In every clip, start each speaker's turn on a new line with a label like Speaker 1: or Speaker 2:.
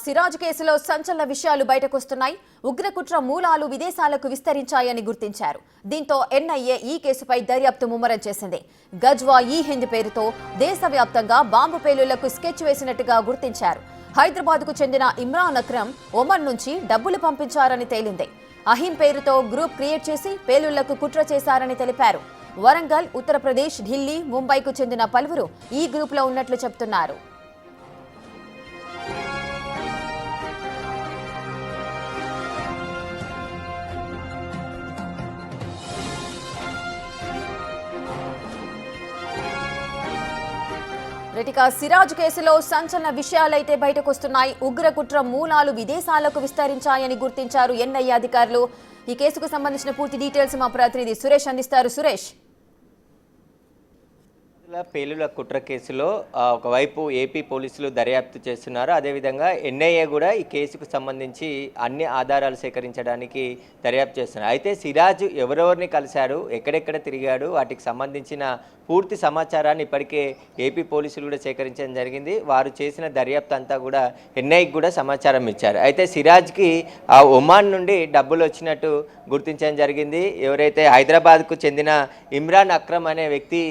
Speaker 1: సిరాజ్ కేసులో సంచలన విషయాలు బయటకొస్తున్నాయి. ఉగ్రకుట్ర మూలాలు విదేశాలకు విస్తరించాయని గుర్తించారు. దీంతో ఎన్ఐఏ ఈ కేసుపై దర్యాప్తు ముమ్మరం చేసింది. గజ్వా ఈ హింద్ పేరుతో దేశవ్యాప్తంగా బాంబు పేలుళ్లకు స్కెచ్ వేసినట్టుగా గుర్తించారు. హైదరాబాద్కు చెందిన ఇమ్రాన్ అక్రమ్ ఒమన్ నుంచి డబ్బులు పంపించారని తేలింది. అహిం పేరుతో గ్రూప్ క్రియేట్ చేసి పేలుళ్లకు కుట్ర చేశారని తెలిపారు. వరంగల్, ఉత్తరప్రదేశ్, ఢిల్లీ, ముంబైకు చెందిన పలువురు ఈ గ్రూప్లో ఉన్నట్లు చెబుతున్నారు. సిరాజ్ కేసులో సంచలన విషయాలైతే బయటకొస్తున్నాయి. ఉగ్రకుట్ర మూలాలు విదేశాలకు విస్తరించాయని గుర్తించారు ఎన్ఐఏ అధికారులు. ఈ కేసుకు సంబంధించిన పూర్తి డీటెయిల్స్ మా ప్రతినిధి సురేష్ అందిస్తారు. సురేష్,
Speaker 2: పేలుల కుట్ర కేసులో ఒకవైపు ఏపీ పోలీసులు దర్యాప్తు చేస్తున్నారు. అదేవిధంగా ఎన్ఐఏ కూడా ఈ కేసుకు సంబంధించి అన్ని ఆధారాలు సేకరించడానికి దర్యాప్తు చేస్తున్నారు. అయితే సిరాజ్ ఎవరెవరిని కలిశారు, ఎక్కడెక్కడ తిరిగాడు, వాటికి సంబంధించిన పూర్తి సమాచారాన్ని ఇప్పటికే ఏపీ పోలీసులు కూడా సేకరించడం జరిగింది. వారు చేసిన దర్యాప్తు అంతా కూడా ఎన్ఐఏకి కూడా సమాచారం ఇచ్చారు. అయితే సిరాజ్కి ఒమాన్ నుండి డబ్బులు వచ్చినట్టు గుర్తించడం జరిగింది. ఎవరైతే హైదరాబాద్కు చెందిన ఇమ్రాన్ అక్రమ్ అనే వ్యక్తి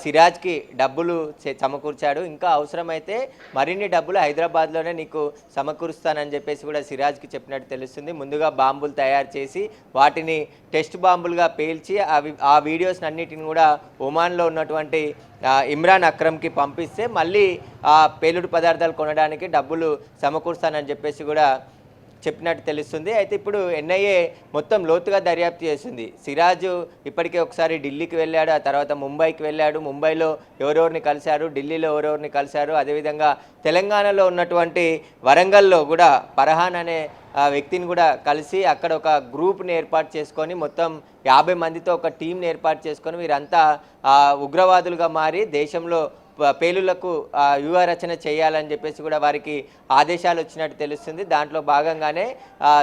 Speaker 2: సిరాజ్కి డబ్బులు సమకూర్చాడు. ఇంకా అవసరమైతే మరిన్ని డబ్బులు హైదరాబాద్లోనే నీకు సమకూరుస్తానని చెప్పేసి కూడా సిరాజ్కి చెప్పినట్టు తెలుస్తుంది. ముందుగా బాంబులు తయారు చేసి వాటిని టెస్ట్ బాంబులుగా పేల్చి ఆ వీడియోస్ అన్నిటిని కూడా ఒమాన్లో ఉన్నటువంటి ఇమ్రాన్ అక్రమ్కి పంపిస్తే మళ్ళీ ఆ పేలుడు పదార్థాలు కొనడానికి డబ్బులు సమకూరుస్తానని చెప్పేసి కూడా చెప్పినట్టు తెలుస్తుంది. అయితే ఇప్పుడు ఎన్ఐఏ మొత్తం లోతుగా దర్యాప్తు చేస్తుంది. సిరాజ్ ఇప్పటికే ఒకసారి ఢిల్లీకి వెళ్ళాడు, ఆ తర్వాత ముంబైకి వెళ్ళాడు. ముంబైలో ఎవరెవరిని కలిశారు, ఢిల్లీలో ఎవరెవరిని కలిశారు, అదేవిధంగా తెలంగాణలో ఉన్నటువంటి వరంగల్లో కూడా ఫర్హాన్ అనే వ్యక్తిని కూడా కలిసి అక్కడ ఒక గ్రూప్ని ఏర్పాటు చేసుకొని మొత్తం 50 మందితో ఒక టీంని ఏర్పాటు చేసుకొని వీరంతా ఉగ్రవాదులుగా మారి దేశంలో పేలుళ్లకు వ్యూహరచన చేయాలని చెప్పేసి కూడా వారికి ఆదేశాలు వచ్చినట్టు తెలుస్తుంది. దాంట్లో భాగంగానే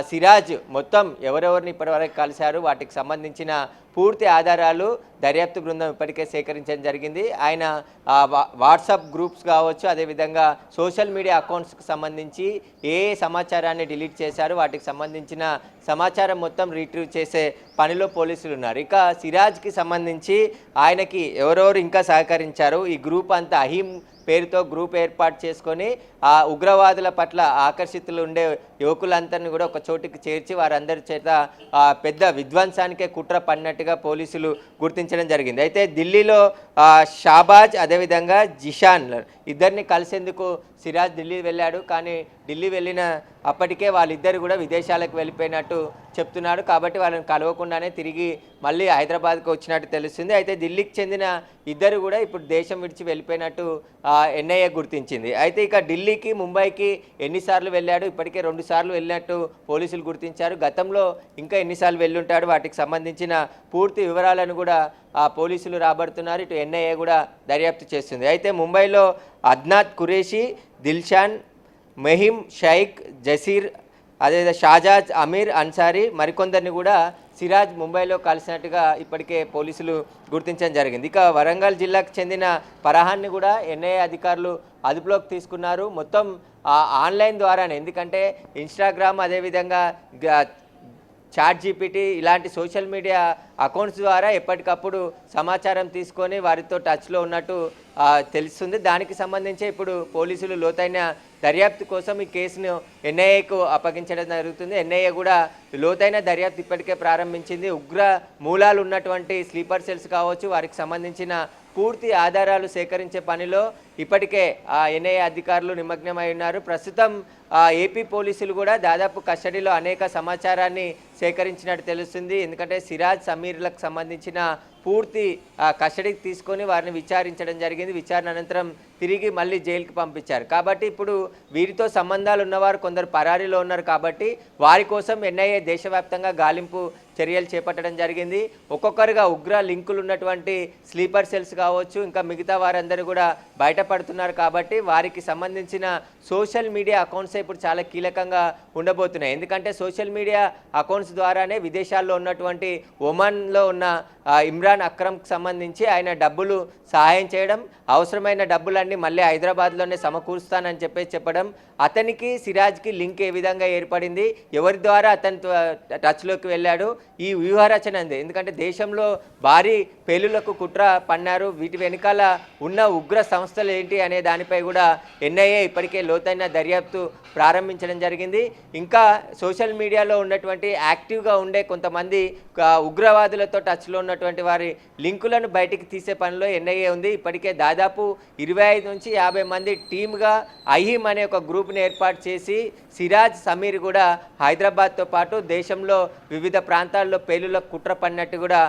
Speaker 2: సిరాజ్ మొత్తం ఎవరెవరిని ఇప్పటివరకు కలిశారు, వాటికి సంబంధించిన పూర్తి ఆధారాలు దర్యాప్తు బృందం ఇప్పటికే సేకరించడం జరిగింది. ఆయన వాట్సాప్ గ్రూప్స్ కావచ్చు, అదేవిధంగా సోషల్ మీడియా అకౌంట్స్కి సంబంధించి ఏ సమాచారాన్ని డిలీట్ చేశారు, వాటికి సంబంధించిన సమాచారం మొత్తం రీట్రీవ్ చేసే పనిలో పోలీసులు ఉన్నారు. ఇక సిరాజ్కి సంబంధించి ఆయనకి ఎవరెవరు ఇంకా సహకరించారు, ఈ గ్రూప్ అంతా అహిం పేరుతో గ్రూప్ ఏర్పాటు చేసుకొని ఆ ఉగ్రవాదుల పట్ల ఆకర్షితులు ఉండే యువకులందరినీ కూడా ఒక చోటికి చేర్చి వారందరి చేత పెద్ద విధ్వంసానికే కుట్ర పడినట్టుగా పోలీసులు గుర్తించడం జరిగింది. అయితే ఢిల్లీలో షాబాజ్ అదేవిధంగా జిషాన్ ఇద్దరిని కలిసేందుకు సిరాజ్ ఢిల్లీ వెళ్ళాడు. కానీ ఢిల్లీ వెళ్ళిన అప్పటికే వాళ్ళిద్దరు కూడా విదేశాలకు వెళ్ళిపోయినట్టు చెప్తున్నాడు. కాబట్టి వాళ్ళని కలవకుండానే తిరిగి మళ్ళీ హైదరాబాద్కు వచ్చినట్టు తెలుస్తుంది. అయితే ఢిల్లీకి చెందిన ఇద్దరు కూడా ఇప్పుడు దేశం విడిచి వెళ్ళిపోయినట్టు ఎన్ఐఏ గుర్తించింది. అయితే ఇక ఢిల్లీకి, ముంబైకి ఎన్నిసార్లు వెళ్ళాడు, ఇప్పటికే 2 సార్లు వెళ్ళినట్టు పోలీసులు గుర్తించారు. గతంలో ఇంకా ఎన్నిసార్లు వెళ్ళుంటాడు, వాటికి సంబంధించిన పూర్తి వివరాలను కూడా పోలీసులు రాబడుతున్నారు. ఇటు ఎన్ఐఏ కూడా దర్యాప్తు చేస్తుంది. అయితే ముంబైలో అద్నాత్ ఖురేషి, దిల్షాన్, మెహిం షైక్, జసీర్, అదే షాజాజ్, అమీర్ అన్సారీ మరికొందరిని కూడా సిరాజ్ ముంబైలో కలిసినట్టుగా ఇప్పటికే పోలీసులు గుర్తించడం జరిగింది. ఇక వరంగల్ జిల్లాకు చెందిన ఫర్హాన్ని కూడా ఎన్ఐఏ అధికారులు అదుపులోకి తీసుకున్నారు. మొత్తం ఆన్లైన్ ద్వారానే, ఎందుకంటే ఇన్స్టాగ్రామ్ అదేవిధంగా చాట్‌జీపీటీ ఇలాంటి సోషల్ మీడియా అకౌంట్స్ ద్వారా ఎప్పటికప్పుడు సమాచారం తీసుకొని వారితో టచ్లో ఉన్నట్టు తెలుస్తుంది. దానికి సంబంధించి ఇప్పుడు పోలీసులు లోతైన దర్యాప్తు కోసం ఈ కేసును ఎన్ఐఏకు అప్పగించడం జరుగుతుంది. ఎన్ఐఏ కూడా లోతైన దర్యాప్తు ఇప్పటికే ప్రారంభించింది. ఉగ్ర మూలాలు ఉన్నటువంటి స్లీపర్ సెల్స్ కావచ్చు, వారికి సంబంధించిన పూర్తి ఆధారాలు సేకరించే పనిలో ఇప్పటికే ఎన్ఐఏ అధికారులు నిమగ్నమై ఉన్నారు. ప్రస్తుతం ఏపీ పోలీసులు కూడా దాదాపు కస్టడీలో అనేక సమాచారాన్ని సేకరించినట్టు తెలుస్తుంది. ఎందుకంటే సిరాజ్, సమీర్లకు సంబంధించిన పూర్తి కస్టడీకి తీసుకొని వారిని విచారించడం జరిగింది. విచారణ అనంతరం తిరిగి మళ్ళీ జైలుకి పంపించారు. కాబట్టి ఇప్పుడు వీరితో సంబంధాలు ఉన్నవారు కొందరు పరారీలో ఉన్నారు. కాబట్టి వారి కోసం ఎన్ఐఏ దేశవ్యాప్తంగా గాలింపు చర్యలు చేపట్టడం జరిగింది. ఒక్కొక్కరుగా ఉగ్ర లింకులు ఉన్నటువంటి స్లీపర్ సెల్స్ కావచ్చు, ఇంకా మిగతా వారందరూ కూడా బయటపడుతున్నారు. కాబట్టి వారికి సంబంధించిన సోషల్ మీడియా అకౌంట్స్ ఇప్పుడు చాలా కీలకంగా ఉండబోతున్నాయి. ఎందుకంటే సోషల్ మీడియా అకౌంట్స్ ద్వారానే విదేశాల్లో ఉన్నటువంటి ఒమన్లో ఉన్న ఇమ్రాన్ అక్రమ్కి సంబంధించి ఆయన డబ్బులు సహాయం చేయడం, అవసరమైన డబ్బులన్నీ మళ్ళీ హైదరాబాద్లోనే సమకూరుస్తానని చెప్పడం, అతనికి సిరాజ్కి లింక్ ఏ విధంగా ఏర్పడింది, ఎవరి ద్వారా అతను టచ్లోకి వెళ్ళాడు, ఈ వ్యూహరచన ఉంది. ఎందుకంటే దేశంలో భారీ పేలులకు కుట్ర పన్నారు, వీటి వెనకాల ఉన్న ఉగ్ర సంస్థలు ఏంటి అనే దానిపై కూడా ఎన్ఐఏ ఇప్పటికే లోతైన దర్యాప్తు ప్రారంభించడం జరిగింది. ఇంకా సోషల్ మీడియాలో ఉన్నటువంటి యాక్టివ్గా ఉండే కొంతమంది ఉగ్రవాదులతో టచ్లో ఉన్నటువంటి వారి లింకులను బయటికి తీసే పనిలో ఎన్ఐఏ ఉంది. ఇప్పటికే దాదాపు 25 నుంచి 50 మంది టీమ్గా అహీమ్ అనే ఒక గ్రూప్ని ఏర్పాటు చేసి సిరాజ్, సమీర్ కూడా హైదరాబాద్తో పాటు దేశంలో వివిధ ప్రాంతాల్లో పేలులకు కుట్ర పడినట్టు కూడా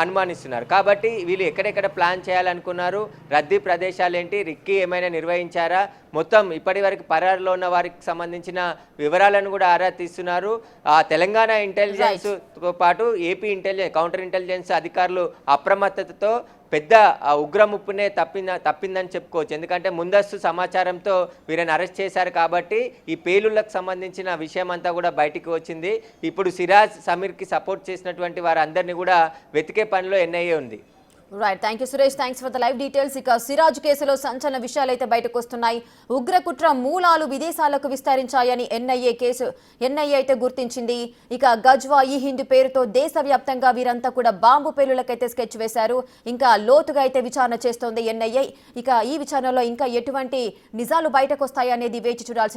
Speaker 2: అనుమానిస్తున్నారు. కాబట్టి వీళ్ళు ఎక్కడెక్కడ ప్లాన్ చేయాలనుకున్నారు, రద్దీ ప్రదేశాలు ఏంటి, రిక్కీ ఏమైనా నిర్వహించారా, మొత్తం ఇప్పటి వరకు పరారులో ఉన్న వారికి సంబంధించిన వివరాలను కూడా ఆరా తీస్తున్నారు. తెలంగాణ ఇంటెలిజెన్స్తో పాటు ఏపీ కౌంటర్ ఇంటెలిజెన్స్ అధికారులు అప్రమత్తతతో పెద్ద ఉగ్ర ముప్పునే తప్పిందని చెప్పుకోవచ్చు. ఎందుకంటే ముందస్తు సమాచారంతో వీరిని అరెస్ట్ చేశారు కాబట్టి ఈ పేలుళ్లకు సంబంధించిన విషయం అంతా కూడా బయటికి వచ్చింది. ఇప్పుడు సిరాజ్, సమీర్కి సపోర్ట్ చేసినటువంటి వారందరినీ కూడా వెతికే పనిలో ఎన్ఐఏ ఉంది.
Speaker 1: Right, thank you Suresh, thanks for the live details. ఇక సిరాజ్ కేసులో సంచలన విషయాలు అయితే బయటకు వస్తున్నాయి. ఉగ్రకుట్ర మూలాలు విదేశాలకు విస్తరించాయని ఎన్ఐఏ అయితే గుర్తించింది. ఇక గజ్వా ఈ హింద్ పేరుతో దేశవ్యాప్తంగా వీరంతా కూడా బాంబు పేలులకైతే స్కెచ్ వేశారు. ఇంకా లోతుగా అయితే విచారణ చేస్తోంది ఎన్ఐఏ. ఇక ఈ విచారణలో ఇంకా ఎటువంటి నిజాలు బయటకు వస్తాయనేది వేచి చూడాల్సి